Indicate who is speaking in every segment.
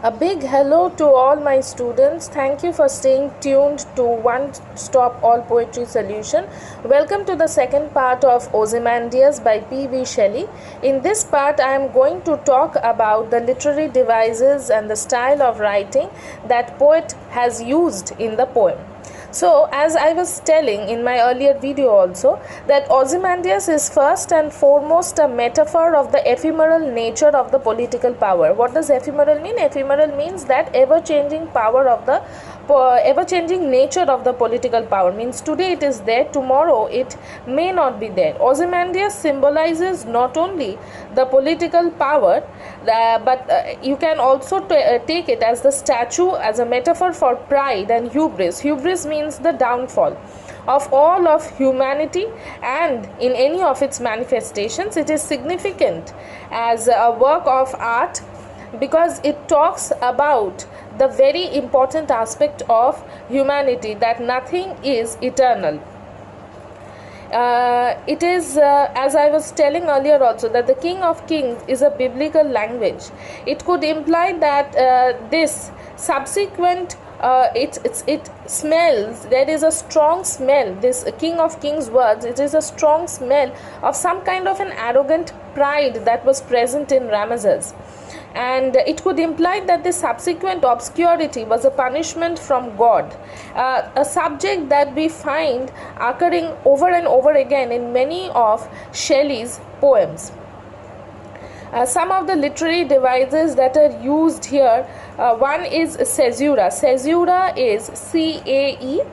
Speaker 1: A big hello to all my students. Thank you for staying tuned to One Stop All Poetry Solution. Welcome to the second part of Ozymandias by P.V. Shelley. In this part, I am going to talk about the literary devices and the style of writing that poet has used in the poem. So, as I was telling in my earlier video also, that Ozymandias is first and foremost a metaphor of the ephemeral nature of the political power. What does ephemeral mean? Ephemeral means that ever-changing power of the ever-changing nature of the political power. Means today it is there, tomorrow it may not be there. Ozymandias symbolizes not only the political power, but you can also take it as the statue, as a metaphor for pride and hubris. Hubris means the downfall of all of humanity, and in any of its manifestations it is significant as a work of art because it talks about the very important aspect of humanity, that nothing is eternal. It is, as I was telling earlier also, that the King of Kings is a biblical language. It could imply that this subsequent it smells, there is a strong smell, this King of Kings words, it is a strong smell of some kind of an arrogant pride that was present in Ramesses, and it could imply that the subsequent obscurity was a punishment from God, a subject that we find occurring over and over again in many of Shelley's poems. Some of the literary devices that are used here, one is caesura. Caesura is Caesurae.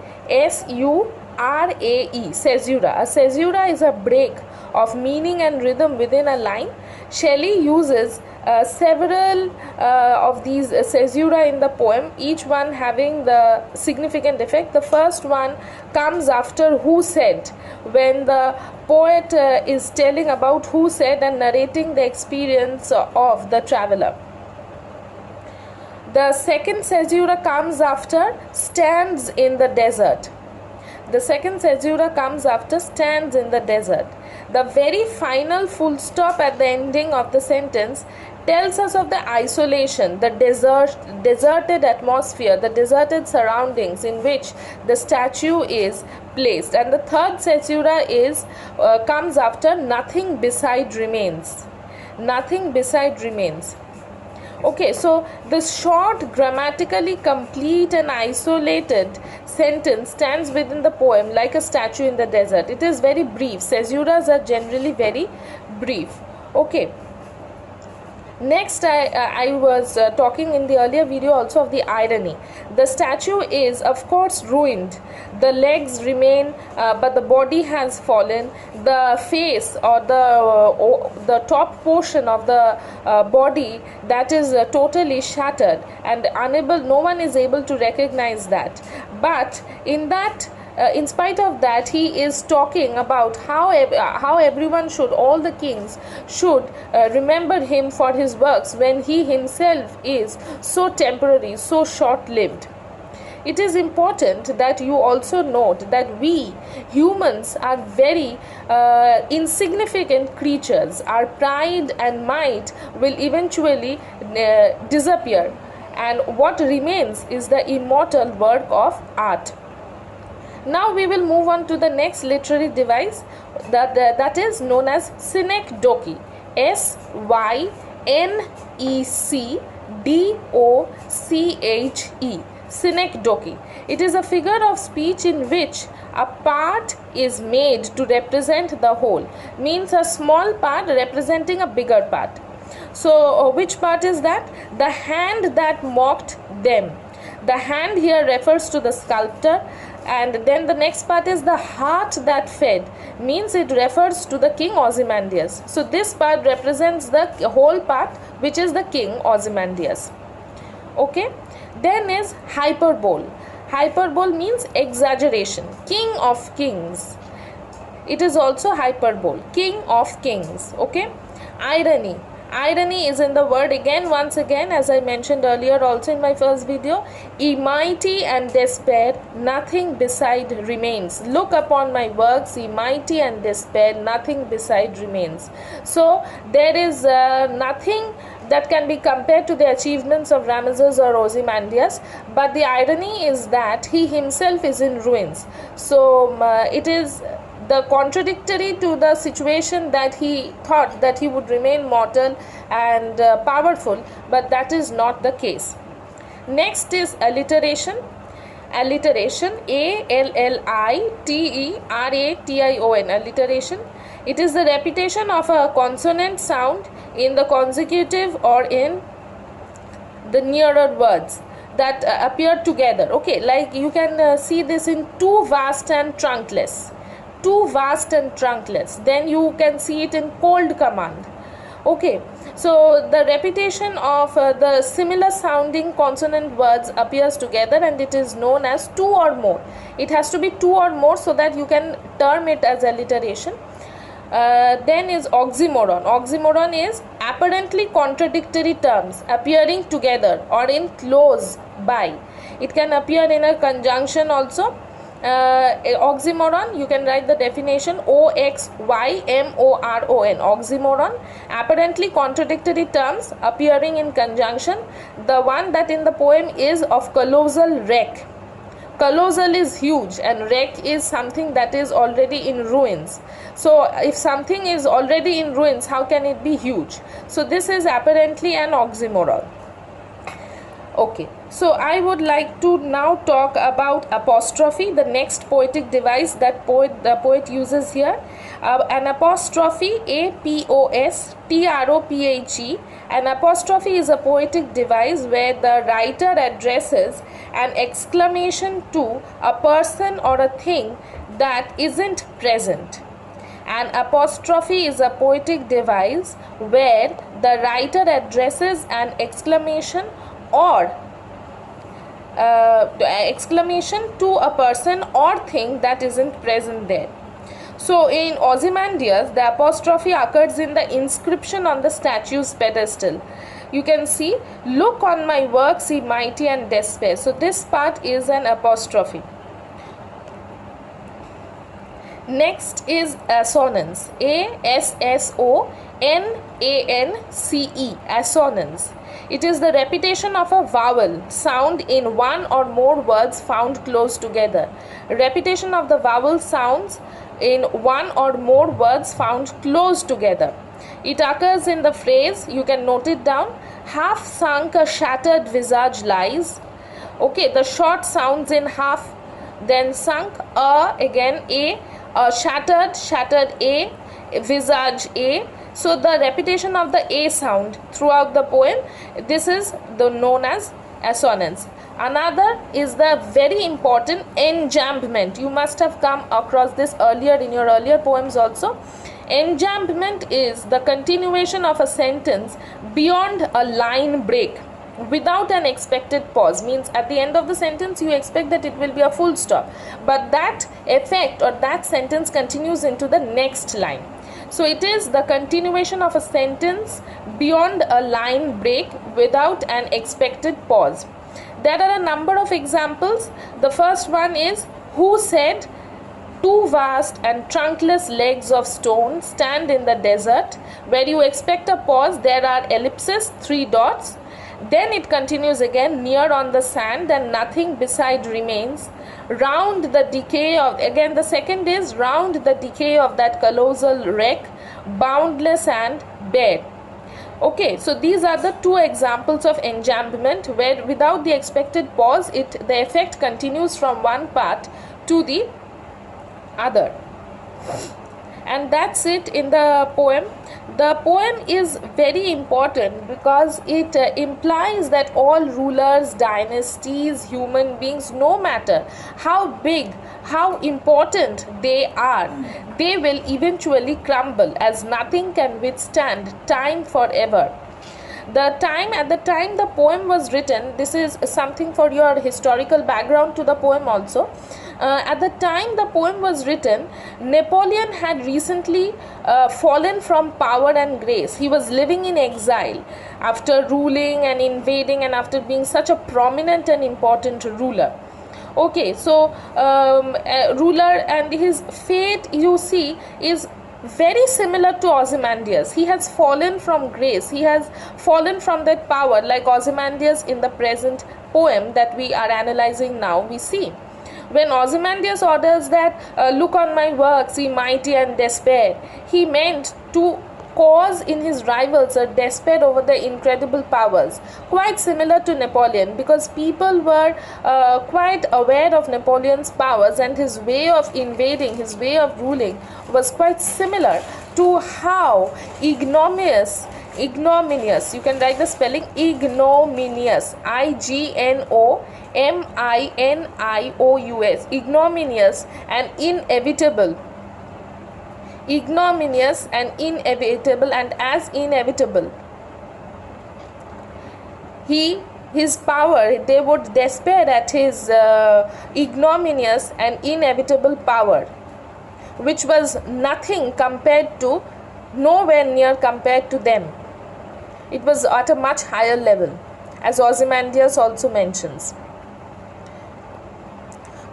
Speaker 1: Caesura. A caesura is a break of meaning and rhythm within a line. Shelley uses several of these caesura in the poem, each one having the significant effect. The first one comes after who said, when the poet is telling about who said and narrating the experience of the traveler. The second caesura comes after stands in the desert. The second caesura comes after stands in the desert. The very final full stop at the ending of the sentence tells us of the isolation, the deserted atmosphere, the deserted surroundings in which the statue is placed. And the third caesura is comes after nothing beside remains. Nothing beside remains. Okay, so this short, grammatically complete and isolated sentence stands within the poem like a statue in the desert. It is very brief. Caesuras are generally very brief. Okay. Next, I was talking in the earlier video also of the irony. The statue is, of course, ruined. The legs remain, but the body has fallen. The face or the top portion of the body, that is totally shattered and unable. No one is able to recognize that. But in that. In spite of that, he is talking about how everyone should, all the kings should remember him for his works when he himself is so temporary, so short-lived. It is important that you also note that we humans are very insignificant creatures. Our pride and might will eventually disappear, and what remains is the immortal work of art. Now we will move on to the next literary device that is known as synecdoche. Synecdoche. Synecdoche. It is a figure of speech in which a part is made to represent the whole. Means a small part representing a bigger part. So which part is that? The hand that mocked them. The hand here refers to the sculptor, and then the next part is the heart that fed, means it refers to the king Ozymandias. So this part represents the whole part, which is the king Ozymandias. Okay, then is hyperbole. Hyperbole means exaggeration. King of kings, it is also hyperbole. King of kings. Okay, irony. Irony is in the word again, once again, as I mentioned earlier also in my first video. Mighty and despair, nothing beside remains. Look upon my works, mighty and despair, nothing beside remains. So there is nothing that can be compared to the achievements of Ramesses or Ozymandias, but the irony is that he himself is in ruins. So it is the contradictory to the situation that he thought that he would remain mortal and powerful, but that is not the case. Next is alliteration. Alliteration, alliteration, alliteration. It is the repetition of a consonant sound in the consecutive or in the nearer words that appear together. Okay, like you can see this in too vast and trunkless. Too vast and trunkless. Then you can see it in cold command. Okay, so the repetition of the similar sounding consonant words appears together, and it is known as two or more. It has to be two or more so that you can term it as alliteration. Then is oxymoron. Oxymoron is apparently contradictory terms appearing together or in close by. It can appear in a conjunction also. Oxymoron, you can write the definition: oxymoron. Oxymoron, apparently contradictory terms appearing in conjunction. The one that in the poem is of colossal wreck. Colossal is huge and wreck is something that is already in ruins. So if something is already in ruins, how can it be huge? So this is apparently an oxymoron. Okay, so I would like to now talk about apostrophe, the next poetic device that the poet uses here. An apostrophe, apostrophe. An apostrophe is a poetic device where the writer addresses an exclamation to a person or a thing that isn't present. An apostrophe is a poetic device where the writer addresses an exclamation or exclamation to a person or thing that isn't present there. So in Ozymandias, the apostrophe occurs in the inscription on the statue's pedestal. You can see, "Look on my works, ye mighty, and despair." So this part is an apostrophe. Next is assonance. assonance. Assonance. It is the repetition of a vowel sound in one or more words found close together. Repetition of the vowel sounds in one or more words found close together. It occurs in the phrase, you can note it down, "Half sunk a shattered visage lies." Okay, the short sounds in half, then sunk, again a, shattered a, visage a. So the repetition of the a sound throughout the poem, this is known as assonance. Another is the very important enjambment. You must have come across this earlier in your earlier poems also. Enjambment is the continuation of a sentence beyond a line break without an expected pause. Means at the end of the sentence you expect that it will be a full stop, but that effect or that sentence continues into the next line. So it is the continuation of a sentence beyond a line break without an expected pause. There are a number of examples. The first one is, "Who said, 'Two vast and trunkless legs of stone stand in the desert'?" Where you expect a pause, there are ellipses, 3 dots. Then it continues again, "Near on the sand and nothing beside remains. Round the decay of," again the second is, "round the decay of that colossal wreck, boundless and bare." Okay, so these are the two examples of enjambment where without the expected pause, the effect continues from one part to the other. And that's it in the poem. The poem is very important because it implies that all rulers, dynasties, human beings, no matter how big, how important they are, they will eventually crumble, as nothing can withstand time forever. At the time the poem was written, this is something for your historical background to the poem also. At the time the poem was written, Napoleon had recently fallen from power and grace. He was living in exile after ruling and invading and after being such a prominent and important ruler. Okay, so ruler, and his fate, you see, is very similar to Ozymandias. He has fallen from grace, he has fallen from that power, like Ozymandias in the present poem that we are analyzing now. We see when Ozymandias orders that look on my works, ye mighty, and despair, he meant to cause in his rivals a despair over their incredible powers, quite similar to Napoleon, because people were quite aware of Napoleon's powers, and his way of invading, his way of ruling was quite similar to how ignominious, you can write the spelling ignominious, ignominious, ignominious and inevitable, and as inevitable his power, they would despair at his ignominious and inevitable power, which was nothing compared to, nowhere near compared to them. It was at a much higher level, as Ozymandias also mentions.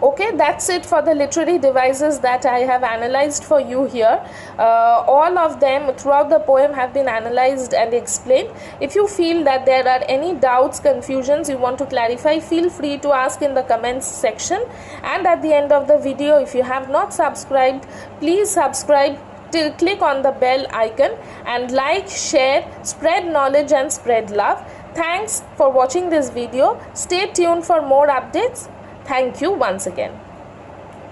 Speaker 1: Okay, that's it for the literary devices that I have analyzed for you here. All of them throughout the poem have been analyzed and explained. If you feel that there are any doubts, confusions you want to clarify, feel free to ask in the comments section. And at the end of the video, if you have not subscribed, please subscribe. Click on the bell icon and like, share, spread knowledge and spread love. Thanks for watching this video. Stay tuned for more updates. Thank you once again.